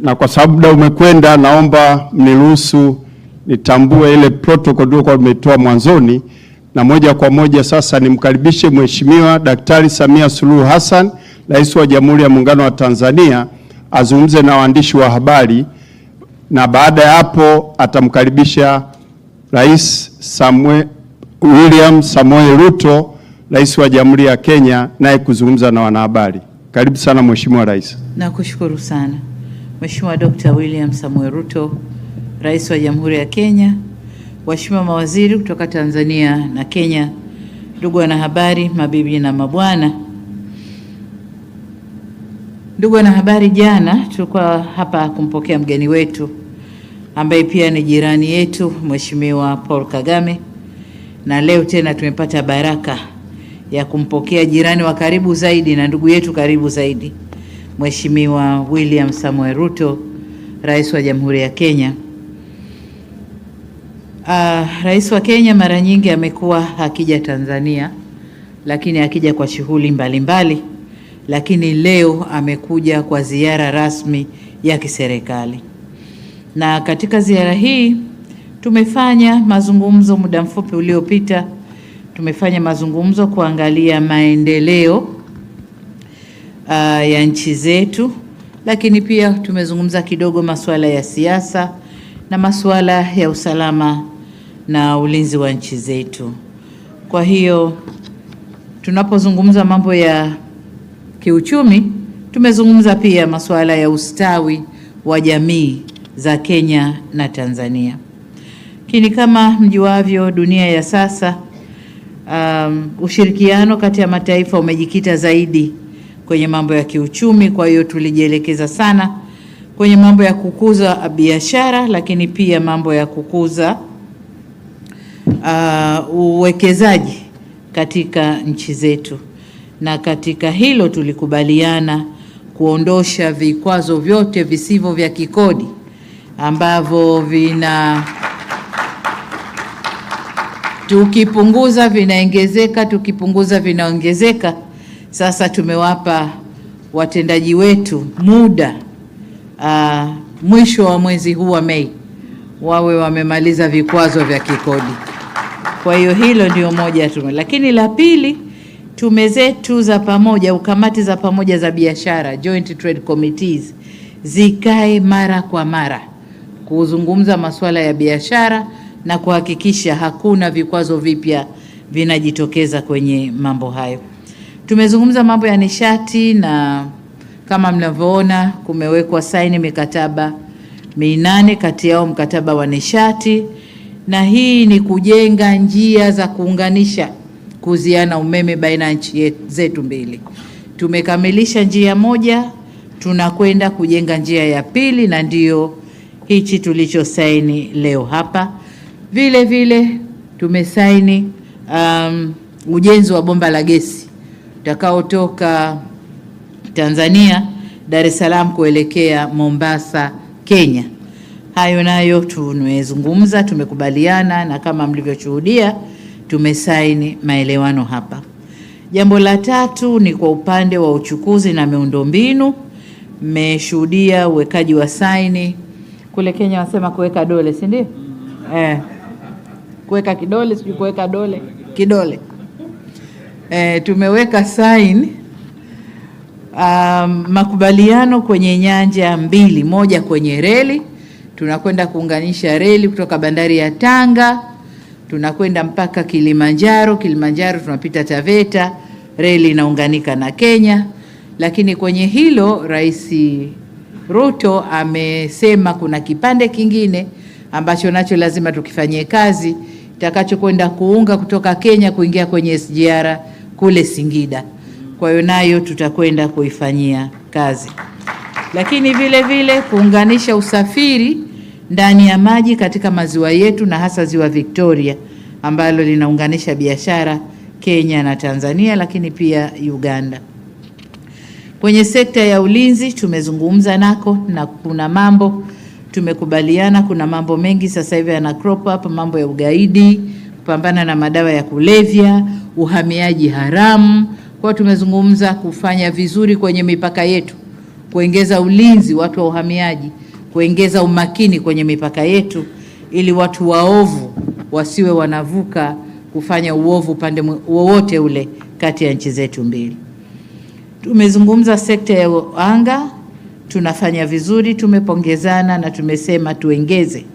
na kwa sababu muda umekwenda, naomba mniruhusu nitambue ile protocol tulikuwa tumetoa mwanzoni, na moja kwa moja sasa nimkaribishe Mheshimiwa Daktari Samia Suluhu Hassan, Rais wa Jamhuri ya Muungano wa Tanzania, azungumze na waandishi wa habari, na baada ya hapo atamkaribisha Rais William Samoei Ruto, Rais wa Jamhuri ya Kenya, naye kuzungumza na wanahabari. Karibu sana Mheshimiwa Rais. Nakushukuru sana Mheshimiwa Dr. William Samoei Ruto, Rais wa Jamhuri ya Kenya, waheshimiwa mawaziri kutoka Tanzania na Kenya, ndugu wanahabari, mabibi na mabwana. Ndugu wanahabari, jana tulikuwa hapa kumpokea mgeni wetu ambaye pia ni jirani yetu, Mheshimiwa Paul Kagame, na leo tena tumepata baraka ya kumpokea jirani wa karibu zaidi na ndugu yetu karibu zaidi, Mheshimiwa William Samoei Ruto, Rais wa Jamhuri ya Kenya. Rais wa Kenya mara nyingi amekuwa akija Tanzania, lakini akija kwa shughuli mbalimbali, lakini leo amekuja kwa ziara rasmi ya kiserikali. Na katika ziara hii tumefanya mazungumzo muda mfupi uliopita. Tumefanya mazungumzo kuangalia maendeleo ya nchi zetu, lakini pia tumezungumza kidogo masuala ya siasa na masuala ya usalama na ulinzi wa nchi zetu. Kwa hiyo tunapozungumza mambo ya kiuchumi, tumezungumza pia masuala ya ustawi wa jamii za Kenya na Tanzania. Lakini kama mjuavyo, dunia ya sasa, ushirikiano kati ya mataifa umejikita zaidi kwenye mambo ya kiuchumi. Kwa hiyo tulijielekeza sana kwenye mambo ya kukuza biashara, lakini pia mambo ya kukuza uwekezaji katika nchi zetu. Na katika hilo tulikubaliana kuondosha vikwazo vyote visivyo vya kikodi ambavyo tukipunguza vinaongezeka, tukipunguza vinaongezeka. Sasa tumewapa watendaji wetu muda mwisho wa mwezi huu wa Mei wawe wamemaliza vikwazo vya kikodi. Kwa hiyo hilo ndio moja tu. Lakini la pili, tume zetu za pamoja au kamati za pamoja za biashara, Joint Trade Committees, zikae mara kwa mara kuzungumza masuala ya biashara na kuhakikisha hakuna vikwazo vipya vinajitokeza kwenye mambo hayo. Tumezungumza mambo ya nishati, na kama mnavyoona kumewekwa saini mikataba 8, kati yao mkataba wa nishati, na hii ni kujenga njia za kuunganisha kuziana umeme baina ya nchi zetu mbili. Tumekamilisha njia moja, tunakwenda kujenga njia ya pili, na ndio hichi tulichosaini leo hapa. Vile vile tumesaini ujenzi wa bomba la gesi utakaotoka Tanzania Dar es Salaam kuelekea Mombasa, Kenya. Hayo nayo tumezungumza, tumekubaliana, na kama mlivyoshuhudia tumesaini maelewano hapa. Jambo la tatu ni kwa upande wa uchukuzi na miundombinu. Mmeshuhudia uwekaji wa saini kule Kenya, wasema kuweka dole, si ndio? Kuweka kidole, sijui kuweka dole, kidole. Tumeweka saini makubaliano kwenye nyanja mbili. Moja kwenye reli, tunakwenda kuunganisha reli kutoka bandari ya Tanga, tunakwenda mpaka Kilimanjaro. Kilimanjaro tunapita Taveta, reli inaunganika na Kenya. Lakini kwenye hilo Rais Ruto amesema kuna kipande kingine ambacho nacho lazima tukifanyie kazi, itakachokwenda kuunga kutoka Kenya kuingia kwenye SGR kule Singida. Kwa hiyo nayo tutakwenda kuifanyia kazi. Lakini vile vile kuunganisha usafiri ndani ya maji katika maziwa yetu, na hasa ziwa Victoria ambalo linaunganisha biashara Kenya na Tanzania, lakini pia Uganda. Kwenye sekta ya ulinzi tumezungumza nako, na kuna mambo tumekubaliana. Kuna mambo mengi sasa hivi yana crop up, mambo ya ugaidi, kupambana na madawa ya kulevya, uhamiaji haramu. Kwa tumezungumza kufanya vizuri kwenye mipaka yetu, kuongeza ulinzi, watu wa uhamiaji, kuongeza umakini kwenye mipaka yetu, ili watu waovu wasiwe wanavuka kufanya uovu upande wowote ule kati ya nchi zetu mbili. Tumezungumza sekta ya anga, tunafanya vizuri, tumepongezana na tumesema tuongeze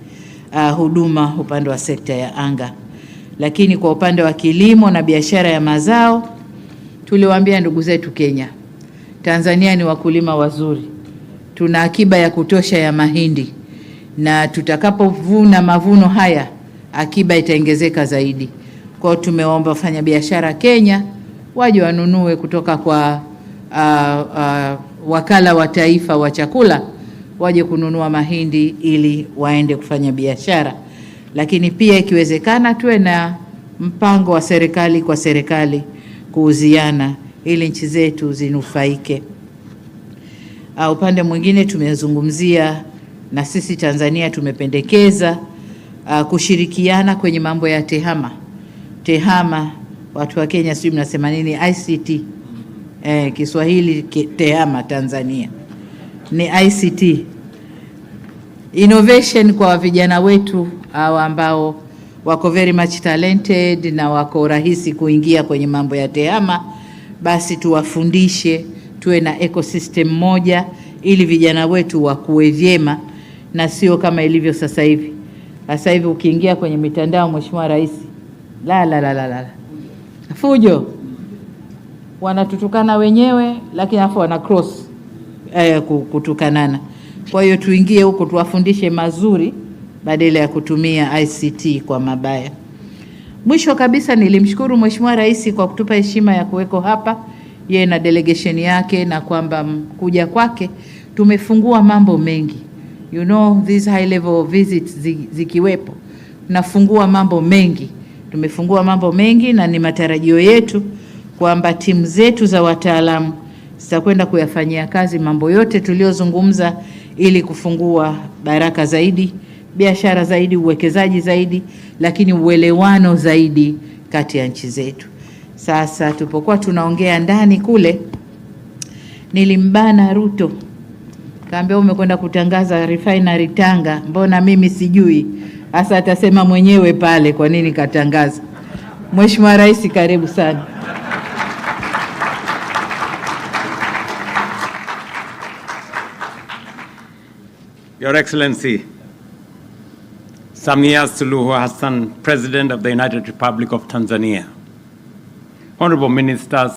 huduma upande wa sekta ya anga. Lakini kwa upande wa kilimo na biashara ya mazao, tuliwaambia ndugu zetu Kenya, Tanzania ni wakulima wazuri, tuna akiba ya kutosha ya mahindi, na tutakapovuna mavuno haya akiba itaongezeka zaidi. Kwa tumeomba wafanya biashara Kenya waje wanunue kutoka kwa wakala wa taifa wa chakula, waje kununua mahindi ili waende kufanya biashara. Lakini pia ikiwezekana tuwe na mpango wa serikali kwa serikali kuuziana ili nchi zetu zinufaike. Upande mwingine tumezungumzia, na sisi Tanzania tumependekeza kushirikiana kwenye mambo ya tehama. Tehama, watu wa Kenya sijui mnasema nini, ICT. Kiswahili tehama Tanzania ni ICT. Innovation kwa vijana wetu ambao wako very much talented na wako rahisi kuingia kwenye mambo ya tehama, basi tuwafundishe, tuwe na ecosystem moja ili vijana wetu wakue vyema, na sio kama ilivyo sasa hivi. Sasa hivi ukiingia kwenye mitandao, Mheshimiwa Rais, la fujo, wanatutukana wenyewe, lakini afu wana cross kutukanana. Kwa hiyo tuingie huko tuwafundishe mazuri badala ya kutumia ICT kwa mabaya. Mwisho kabisa, nilimshukuru Mheshimiwa Rais kwa kutupa heshima ya kuweko hapa yeye na delegation yake, na kwamba kuja kwake tumefungua mambo mengi. You know, these high level visits zikiwepo, nafungua mambo mengi. Tumefungua mambo mengi, na ni matarajio yetu kwamba timu zetu za wataalamu zitakwenda kuyafanyia kazi mambo yote tuliozungumza, ili kufungua baraka zaidi, biashara zaidi, uwekezaji zaidi, lakini uelewano zaidi kati ya nchi zetu. Sasa tupokuwa tunaongea ndani kule, nilimbana Ruto, kaambia umekwenda kutangaza refinery Tanga, mbona mimi sijui? Hasa atasema mwenyewe pale kwa nini katangaza. Mheshimiwa Rais, karibu sana. Your Excellency, Samia Suluhu Hassan, President of the United Republic of Tanzania, Honorable Ministers,